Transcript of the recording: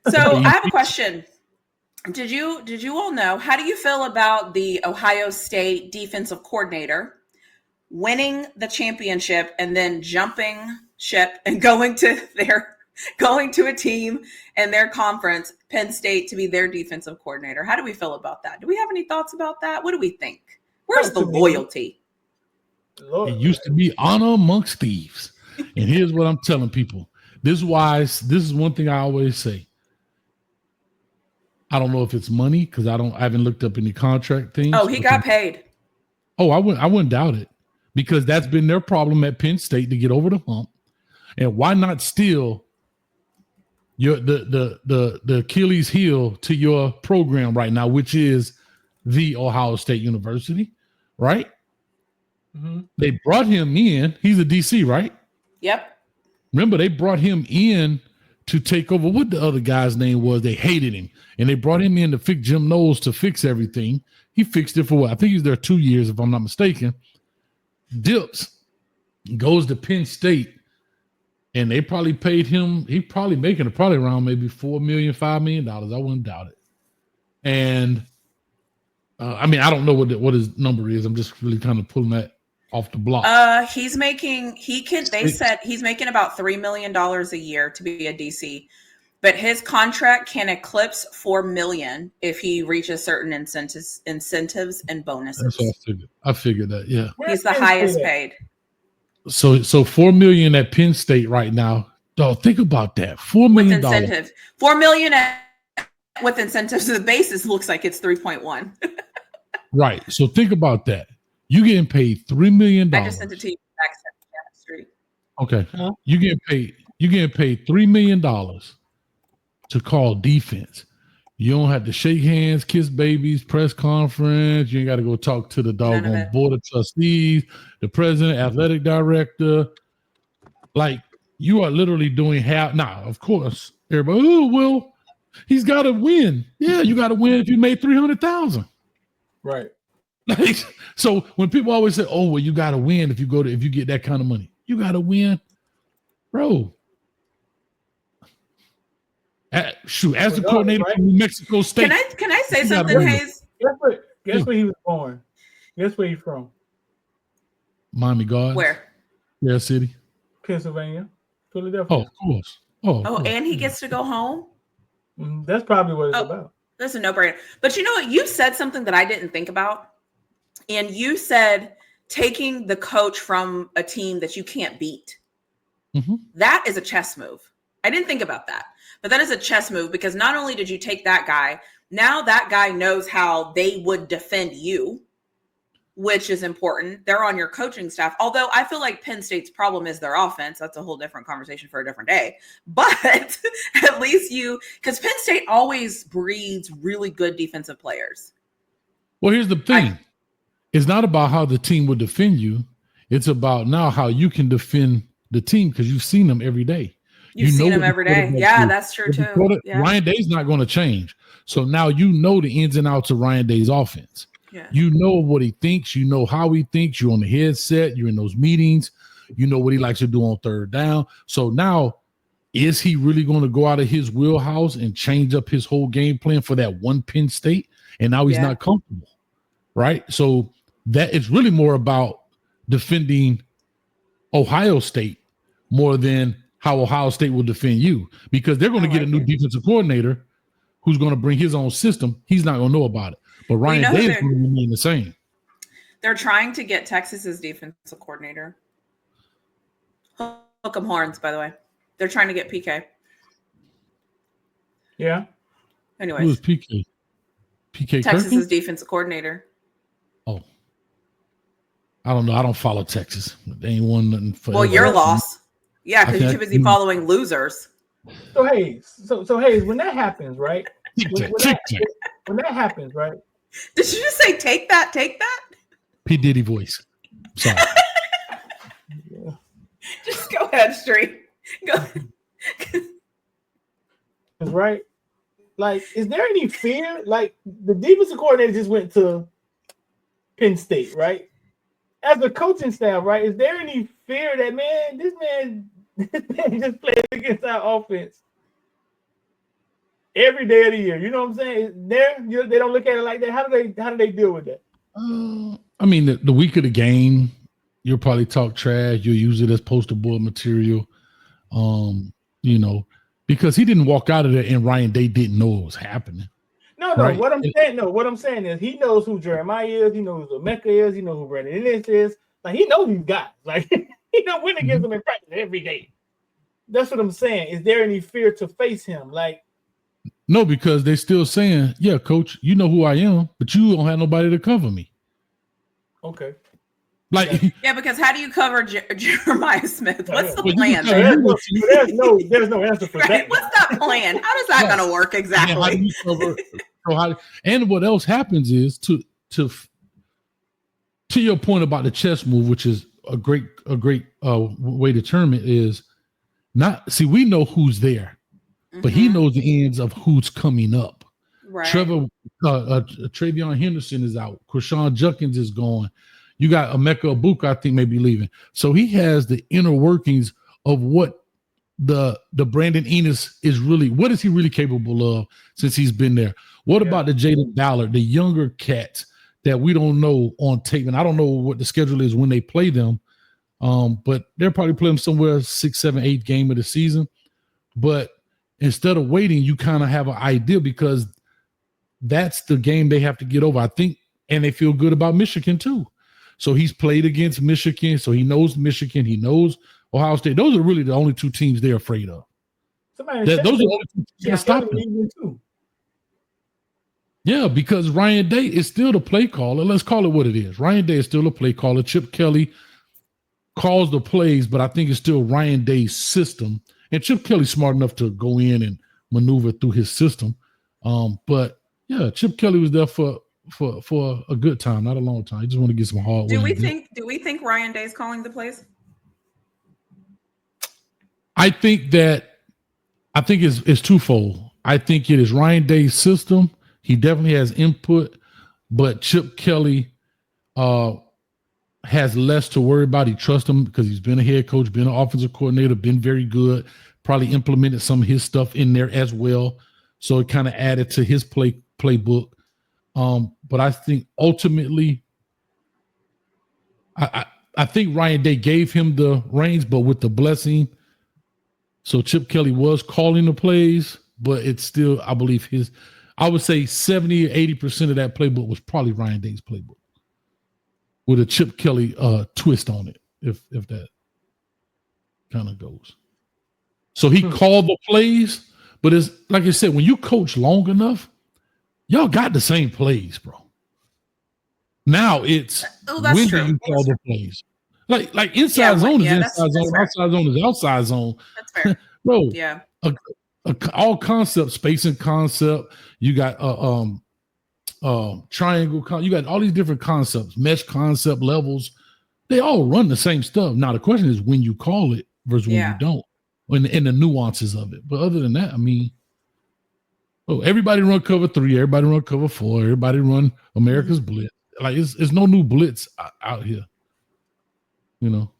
So I have a question. Did you all know, how do you feel about the Ohio State defensive coordinator winning the championship and then jumping ship and going to a team and their conference, Penn State, to be their defensive coordinator? How do we feel about that? Do we have any thoughts about that? What do we think? Where's the loyalty? It used to be honor amongst thieves. And here's what I'm telling people. This is one thing I always say. I don't know if it's money because I haven't looked up any contract things. Oh, he got paid. Oh, I wouldn't doubt it, because that's been their problem at Penn State to get over the hump. And why not steal the Achilles heel to your program right now, which is the Ohio State University, right? Mm-hmm. They brought him in. He's a DC, right? Yep. Remember, they brought him in to take over. What the other guy's name was? They hated him. And they brought him in to fix Jim Knowles to fix everything. He fixed it for what? I think he's there 2 years, if I'm not mistaken. Dips goes to Penn State, and they probably paid him. He probably making it probably around maybe $4 million, $5 million. I wouldn't doubt it. And I mean, I don't know what his number is. I'm just really kind of pulling that off the block. They said he's making about $3 million a year to be a DC, but his contract can eclipse $4 million if he reaches certain incentives and bonuses. That's what I figured that. Yeah. He's the highest paid. So $4 million at Penn State right now. Dog, think about that. $4 million. With incentive. $4 million with incentives. The basis looks like it's 3.1. Right. So think about that. You getting paid $3 million. I just sent it to you. Street. Okay. Huh? You getting paid $3 million to call defense. You don't have to shake hands, kiss babies, press conference. You ain't got to go talk to the doggone board of trustees, the president, athletic director. Like, you are literally doing half. Now, of course, everybody, oh, well, he's got to win. Yeah, you got to win if you made $300,000. Right. Like, so when people always say, "Oh, well, you got to win if you get that kind of money," you got to win, bro. As the coordinator from New Mexico State, can I say something, Hayes? Guess where he was born? Guess where he's from? Miami Gardens. Where? Yeah, city. Pennsylvania, Philadelphia. Oh, of course. Oh, and he gets to go home. That's probably what it's about. That's a no-brainer. But you know what? You said something that I didn't think about. And you said taking the coach from a team that you can't beat. Mm-hmm. That is a chess move. I didn't think about that. But that is a chess move, because not only did you take that guy, now that guy knows how they would defend you, which is important. They're on your coaching staff. Although I feel like Penn State's problem is their offense. That's a whole different conversation for a different day. But at least because Penn State always breeds really good defensive players. Well, here's the thing. It's not about how the team would defend you. It's about now how you can defend the team, because you've seen them every day. You've seen them every day. Yeah, that's true too. Ryan Day's not going to change. So now you know the ins and outs of Ryan Day's offense. Yeah. You know what he thinks. You know how he thinks. You're on the headset. You're in those meetings. You know what he likes to do on third down. So now, is he really going to go out of his wheelhouse and change up his whole game plan for that one Penn State? And now he's not comfortable, right? So that it's really more about defending Ohio State more than how Ohio State will defend you, because they're going to get a new defensive coordinator who's going to bring his own system. He's not going to know about it. But Ryan Day is going to remain the same. They're trying to get Texas's defensive coordinator. Hook 'em horns, by the way. They're trying to get PK. Yeah. Anyways. Who is PK? PK Texas's Kirkland? defensive coordinator. Oh. I don't know. I don't follow Texas. They ain't won nothing for. Well, your loss. Yeah, because you're too busy following losers. So Hayes, when that happens, right? When that happens, right? Did you just say take that? P. Diddy voice. Sorry. Yeah. Just go ahead, Street. Go ahead. Right? Like, is there any fear? Like, the defensive coordinator just went to Penn State, right? As a coaching staff, right? Is there any fear that this man just played against our offense? every day of the year. You know what I'm saying? They don't look at it like that. How do they deal with that? I mean, the week of the game, you'll probably talk trash. You'll use it as poster board material. You know, because he didn't walk out of there and Ryan Day didn't know what was happening. No. Right? What I'm saying is he knows who Jeremiah is. He knows who Mecca is. He knows who Brandon Ennis is. Like he knows these guys. Like he knows when against them in practice every day. That's what I'm saying. Is there any fear to face him? Like, no, because they're still saying, yeah, coach, you know who I am, but you don't have nobody to cover me. Okay. Like, yeah, because how do you cover Jeremiah Smith? What's the plan? There's no answer for that. What's that plan? How is that going to work exactly? And what else happens is to your point about the chess move, which is a great way to term it, is not see. We know who's there, but he knows the ends of who's coming up. Right. Travion Henderson is out. Krishan Junkins is gone. You got Emeka Ibuka, I think, may be leaving. So he has the inner workings of what the Brandon Ennis is really. What is he really capable of since he's been there? What about the Jaden Ballard, the younger cats that we don't know on tape? And I don't know what the schedule is when they play them, but they're probably playing somewhere 6, 7, 8 game of the season. But instead of waiting, you kind of have an idea because that's the game they have to get over, I think, and they feel good about Michigan too. So he's played against Michigan, so he knows Michigan, he knows Ohio State. Those are really the only two teams they're afraid of. Those are the only two teams that stop them. Yeah, because Ryan Day is still the play caller. Let's call it what it is. Ryan Day is still a play caller. Chip Kelly calls the plays, but I think it's still Ryan Day's system. And Chip Kelly's smart enough to go in and maneuver through his system. But yeah, Chip Kelly was there for a good time, not a long time. I just want to get some hard. Do we think Ryan Day's calling the plays? I think it's twofold. I think it is Ryan Day's system. He definitely has input, but Chip Kelly has less to worry about. He trusts him because he's been a head coach, been an offensive coordinator, been very good, probably implemented some of his stuff in there as well. So it kind of added to his playbook. But I think ultimately, I think Ryan Day gave him the reins, but with the blessing. So Chip Kelly was calling the plays, but it's still, I believe I would say 70 or 80% of that playbook was probably Ryan Day's playbook with a Chip Kelly twist on it, if that kind of goes. So he called the plays, but it's like I said, when you coach long enough, y'all got the same plays, bro. Now it's when do you call the plays? Like inside zone is inside zone, outside zone is outside zone. That's fair. Bro, yeah. All concept, spacing concept. You got triangle. You got all these different concepts, mesh concept levels. They all run the same stuff. Now the question is when you call it versus when you don't, and the nuances of it. But other than that, I mean, everybody run cover 3, everybody run cover 4, everybody run America's blitz. Like it's no new blitz out here, you know.